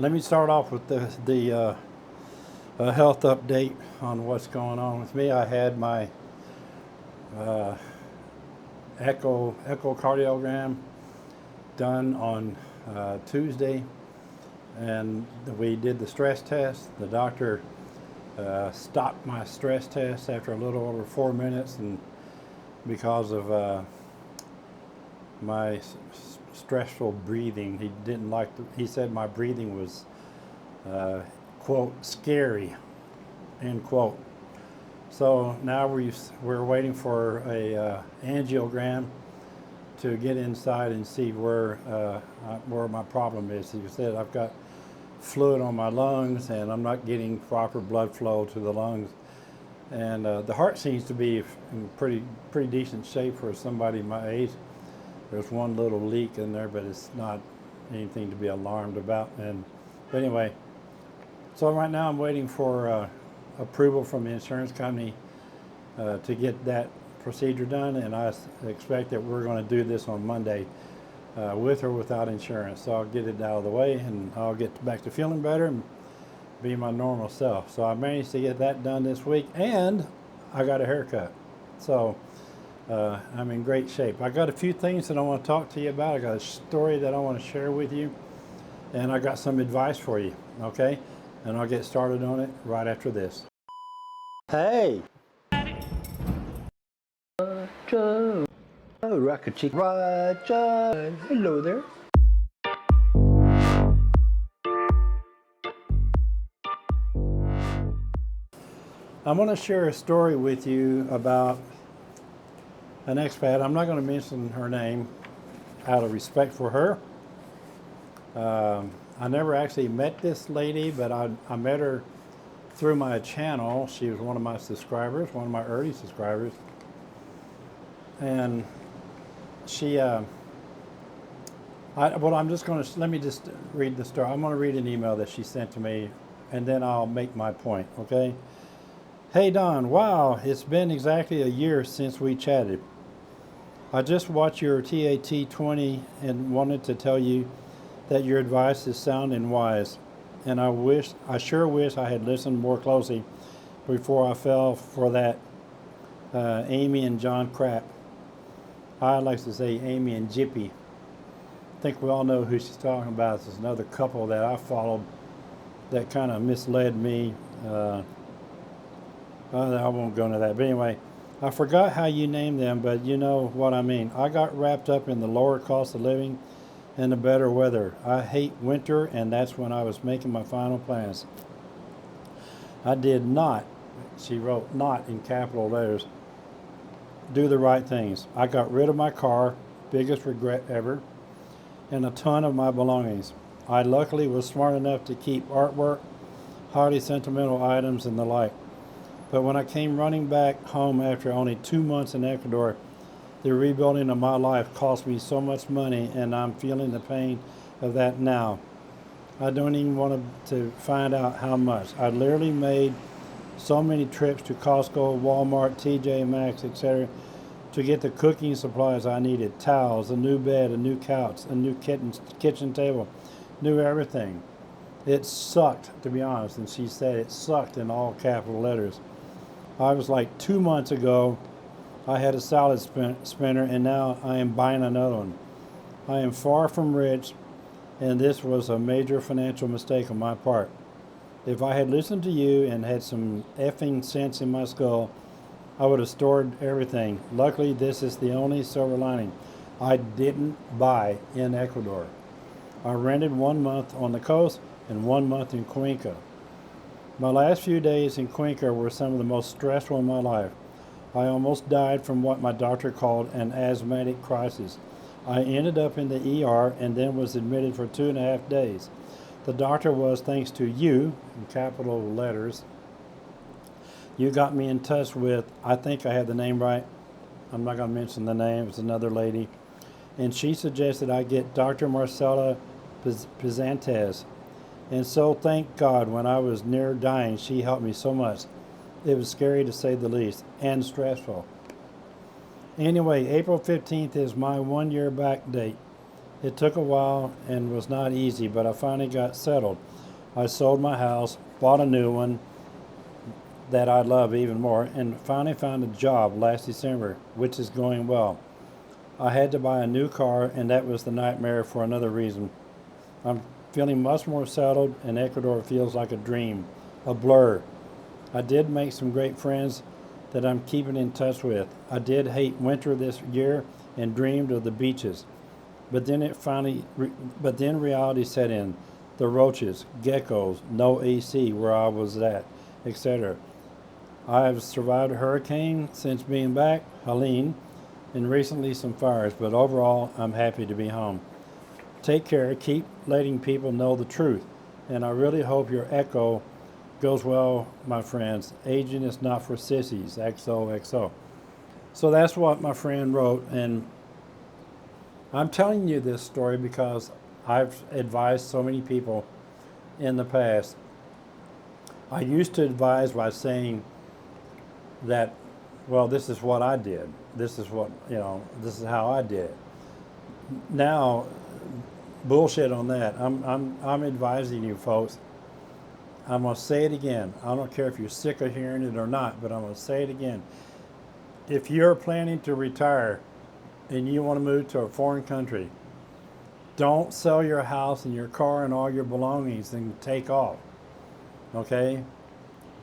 Let me start off with a health update on what's going on with me. I had my uh, echocardiogram done on Tuesday, and we did the stress test. The doctor stopped my stress test after a little over 4 minutes, and because of my stressful breathing, he didn't like. He said my breathing was quote scary, end quote. So now we're waiting for a angiogram to get inside and see where my problem is. He said I've got fluid on my lungs and I'm not getting proper blood flow to the lungs. And the heart seems to be in pretty decent shape for somebody my age. There's one little leak in there, but it's not anything to be alarmed about. But anyway, so right now I'm waiting for approval from the insurance company to get that procedure done, and I expect that we're going to do this on Monday with or without insurance. So I'll get it out of the way, and I'll get back to feeling better and be my normal self. So I managed to get that done this week, and I got a haircut. So I'm in great shape. I got a few things that I want to talk to you about. I got a story that I want to share with you, and I got some advice for you, okay? And I'll get started on it right after this. Hey! Roger. Oh, Rocket Chick. Roger. Hello there. I'm going to share a story with you about an expat. I'm not going to mention her name out of respect for her. I never actually met this lady, but I met her through my channel. She was one of my subscribers, one of my early subscribers. And she, I'm just going to, let me just read the story. I'm going to read an email that she sent to me, and then I'll make my point, okay? Hey Don, wow, it's been exactly a year since we chatted. I just watched your TAT 20 and wanted to tell you that your advice is sound and wise, and I sure wish I had listened more closely before I fell for that Amy and John crap. I like to say Amy and Jippy. I think we all know who she's talking about. There's another couple that I followed that kind of misled me. I won't go into that. But anyway, I forgot how you named them, but you know what I mean. I got wrapped up in the lower cost of living and the better weather. I hate winter, and that's when I was making my final plans. I did not, she wrote not in capital letters, do the right things. I got rid of my car, biggest regret ever, and a ton of my belongings. I luckily was smart enough to keep artwork, highly sentimental items, and the like. But when I came running back home after only 2 months in Ecuador, the rebuilding of my life cost me so much money, and I'm feeling the pain of that now. I don't even want to find out how much. I literally made so many trips to Costco, Walmart, TJ Maxx, etc. to get the cooking supplies I needed. Towels, a new bed, a new couch, a new kitchen table, new everything. It sucked, to be honest, and she said it sucked in all capital letters. I was like 2 months ago, I had a salad spinner, and now I am buying another one. I am far from rich, and this was a major financial mistake on my part. If I had listened to you and had some effing sense in my skull, I would have stored everything. Luckily, this is the only silver lining. I didn't buy in Ecuador. I rented 1 month on the coast and 1 month in Cuenca. My last few days in Cuenca were some of the most stressful in my life. I almost died from what my doctor called an asthmatic crisis. I ended up in the ER and then was admitted for 2.5 days. The doctor was, thanks to you, in capital letters, you got me in touch with, I think I have the name right, I'm not going to mention the name, it's another lady, and she suggested I get Dr. Marcela Pizantes. And so thank God, when I was near dying, she helped me so much. It was scary to say the least, and stressful. Anyway, April 15th is my 1 year back date. It took a while and was not easy, but I finally got settled. I sold my house, bought a new one that I love even more, and finally found a job last December, which is going well. I had to buy a new car, and that was the nightmare for another reason. I'm feeling much more settled, and Ecuador feels like a dream, a blur. I did make some great friends that I'm keeping in touch with. I did hate winter this year and dreamed of the beaches. But then reality set in. The roaches, geckos, no AC where I was at, etc. I have survived a hurricane since being back, Helene, and recently some fires, but overall I'm happy to be home. Take care, keep letting people know the truth, and I really hope your echo goes well, my friends. Aging is not for sissies, XOXO. So that's what my friend wrote, and I'm telling you this story because I've advised so many people in the past. I used to advise by saying that, well, this is what I did. This is what, this is how I did it. Now, bullshit on that. I'm advising you folks. I'm going to say it again. I don't care if you're sick of hearing it or not, but I'm going to say it again. If you're planning to retire and you want to move to a foreign country, don't sell your house and your car and all your belongings and take off. Okay?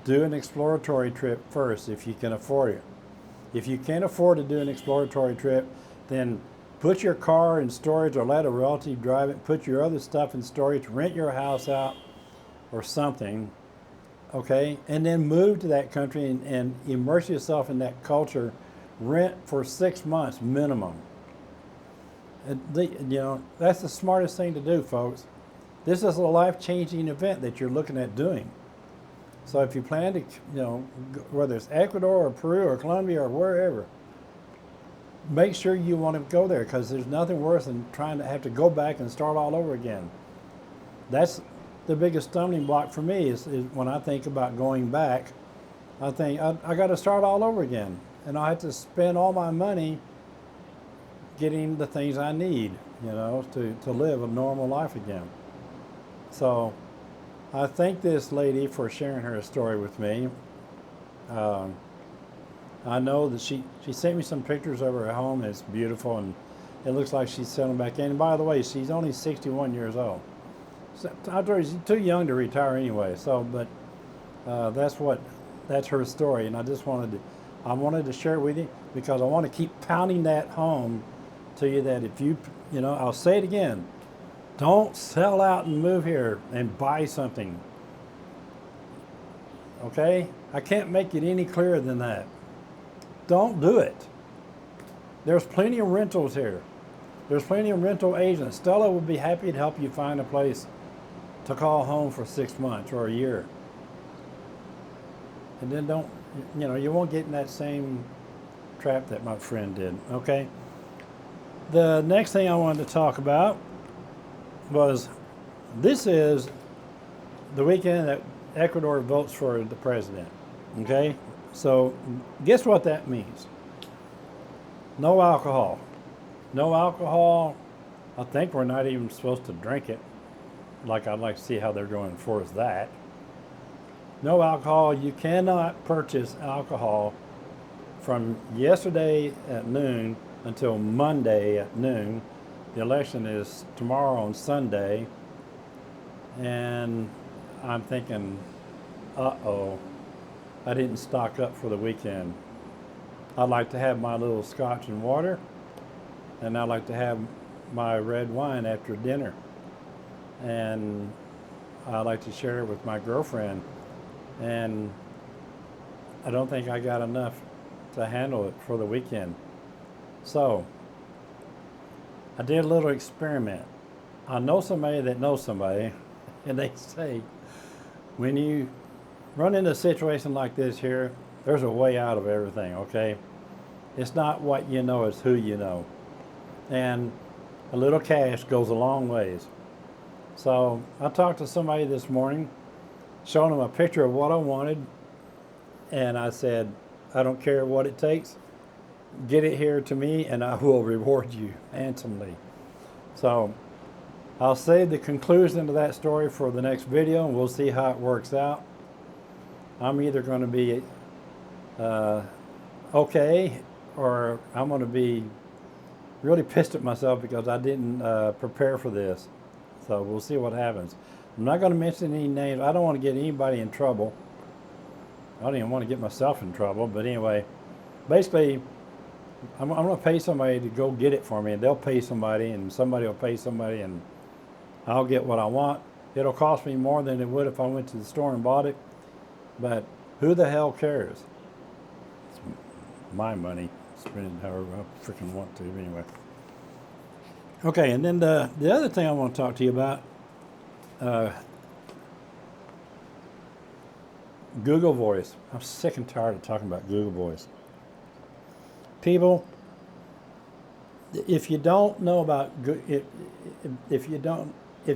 Do an exploratory trip first if you can afford it. If you can't afford to do an exploratory trip, then put your car in storage or let a relative drive it. Put your other stuff in storage. Rent your house out or something. Okay? And then move to that country and immerse yourself in that culture. Rent for 6 months minimum. That's the smartest thing to do, folks. This is a life-changing event that you're looking at doing. So if you plan to, whether it's Ecuador or Peru or Colombia or wherever, make sure you want to go there, because there's nothing worse than trying to have to go back and start all over again. That's the biggest stumbling block for me is when I think about going back. I think I got to start all over again, and I have to spend all my money getting the things I need, to live a normal life again. So I thank this lady for sharing her story with me. I know that she sent me some pictures of her home. It's beautiful, and it looks like she's settling back in. And by the way, she's only 61 years old. So I told her she's too young to retire anyway. So, but that's her story, and I wanted to share it with you because I want to keep pounding that home to you that if you, I'll say it again, don't sell out and move here and buy something. Okay? I can't make it any clearer than that. Don't do it. There's plenty of rentals here. There's plenty of rental agents. Stella would be happy to help you find a place to call home for 6 months or a year. And then you won't get in that same trap that my friend did. Okay? The next thing I wanted to talk about was this is the weekend that Ecuador votes for the president. Okay? So guess what that means? No alcohol. No alcohol. I think we're not even supposed to drink it. I'd like to see how they're going to enforce that. No alcohol. You cannot purchase alcohol from yesterday at noon until Monday at noon. The election is tomorrow on Sunday. And I'm thinking, uh-oh, I didn't stock up for the weekend. I'd like to have my little scotch and water, and I'd like to have my red wine after dinner. And I like to share it with my girlfriend, and I don't think I got enough to handle it for the weekend. So I did a little experiment. I know somebody that knows somebody, and they say when you run into a situation like this here, there's a way out of everything, okay? It's not what you know, it's who you know. And a little cash goes a long ways. So I talked to somebody this morning, showing them a picture of what I wanted, and I said, I don't care what it takes, get it here to me and I will reward you handsomely. So I'll save the conclusion to that story for the next video, and we'll see how it works out. I'm either going to be okay, or I'm going to be really pissed at myself because I didn't prepare for this. So we'll see what happens. I'm not going to mention any names. I don't want to get anybody in trouble. I don't even want to get myself in trouble. But anyway, basically, I'm going to pay somebody to go get it for me, and they'll pay somebody, and somebody will pay somebody, and I'll get what I want. It'll cost me more than it would if I went to the store and bought it, but who the hell cares? It's my money. Spend it however I freaking want to, anyway. Okay, and then the other thing I want to talk to you about, Google Voice. I'm sick and tired of talking about Google Voice. People, if you don't know about, if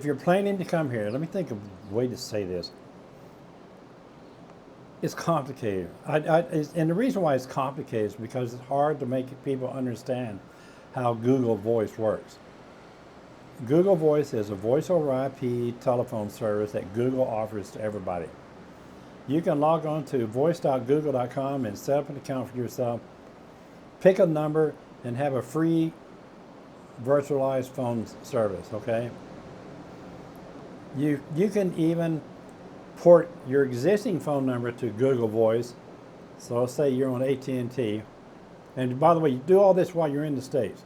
you're planning to come here, let me think of a way to say this. It's complicated. And the reason why it's complicated is because it's hard to make people understand how Google Voice works. Google Voice is a voice over IP telephone service that Google offers to everybody. You can log on to voice.google.com and set up an account for yourself, pick a number, and have a free virtualized phone service, okay? You can even port your existing phone number to Google Voice. So let's say you're on AT&T. And by the way, you do all this while you're in the States.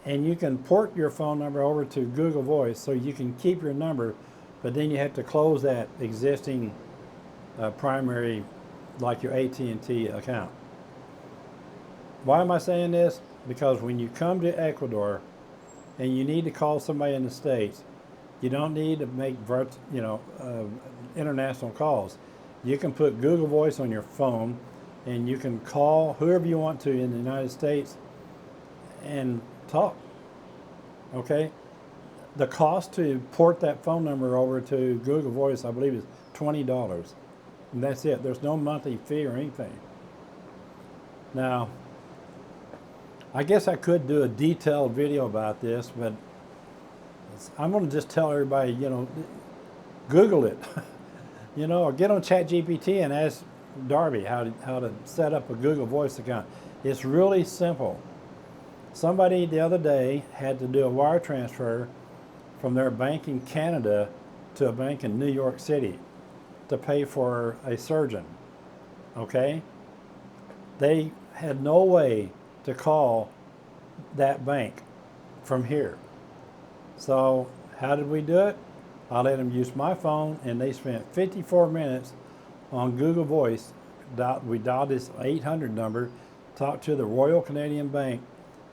And you can port your phone number over to Google Voice so you can keep your number, but then you have to close that existing primary, like your AT&T account. Why am I saying this? Because when you come to Ecuador and you need to call somebody in the States, you don't need to make international calls. You can put Google Voice on your phone and you can call whoever you want to in the United States and talk, okay? The cost to port that phone number over to Google Voice, I believe, is $20. And that's it. There's no monthly fee or anything. Now, I guess I could do a detailed video about this, but I'm going to just tell everybody, Google it, or get on ChatGPT and ask Darby how to set up a Google Voice account. It's really simple. Somebody the other day had to do a wire transfer from their bank in Canada to a bank in New York City to pay for a surgeon, okay? They had no way to call that bank from here. So how did we do it? I let them use my phone, and they spent 54 minutes on Google Voice. We dialed this 800 number, talked to the Royal Canadian Bank,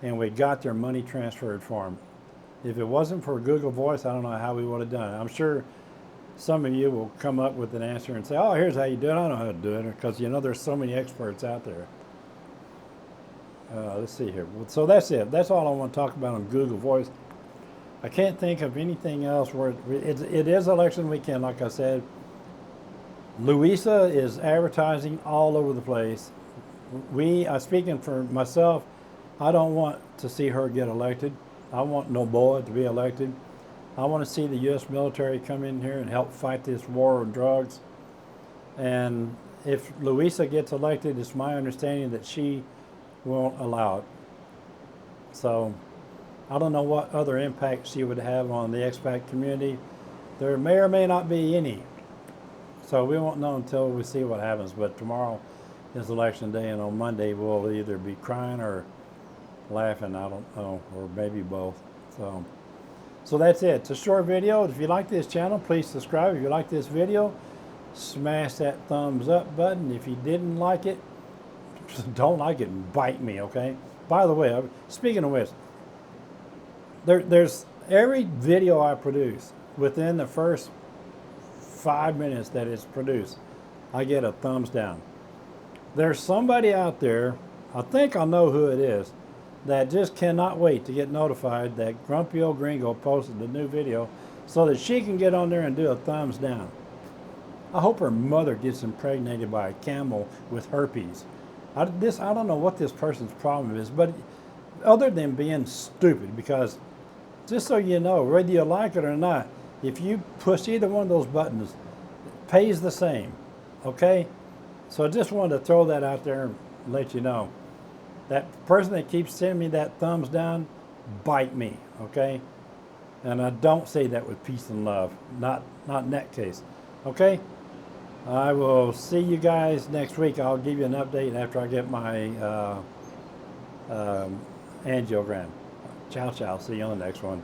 and we got their money transferred for them. If it wasn't for Google Voice, I don't know how we would have done it. I'm sure some of you will come up with an answer and say, oh, here's how you do it. I know how to do it, because there's so many experts out there. Let's see here. So that's it. That's all I want to talk about on Google Voice. I can't think of anything else where it is election weekend, like I said. Louisa is advertising all over the place. Speaking for myself, I don't want to see her get elected. I want Noboa to be elected. I want to see the U.S. military come in here and help fight this war on drugs. And if Louisa gets elected, it's my understanding that she won't allow it. So I don't know what other impact she would have on the expat community. There may or may not be any. So we won't know until we see what happens. But tomorrow is election day, and on Monday we'll either be crying or laughing, I don't know, or maybe both. So that's it. It's a short video. If you like this channel, please subscribe. If you like this video, smash that thumbs up button. If you didn't like it, don't like it and bite me, okay? By the way, speaking of which, there's every video I produce, within the first 5 minutes that it's produced, I get a thumbs down. There's somebody out there, I think I know who it is, that just cannot wait to get notified that Grumpy Old Gringo posted a new video so that she can get on there and do a thumbs down. I hope her mother gets impregnated by a camel with herpes. I don't know what this person's problem is, but other than being stupid, because just so you know, whether you like it or not, if you push either one of those buttons, it pays the same, okay? So I just wanted to throw that out there and let you know. That person that keeps sending me that thumbs down, bite me, okay? And I don't say that with peace and love, not in that case, okay? I will see you guys next week. I'll give you an update after I get my angiogram. Ciao, ciao. See you on the next one.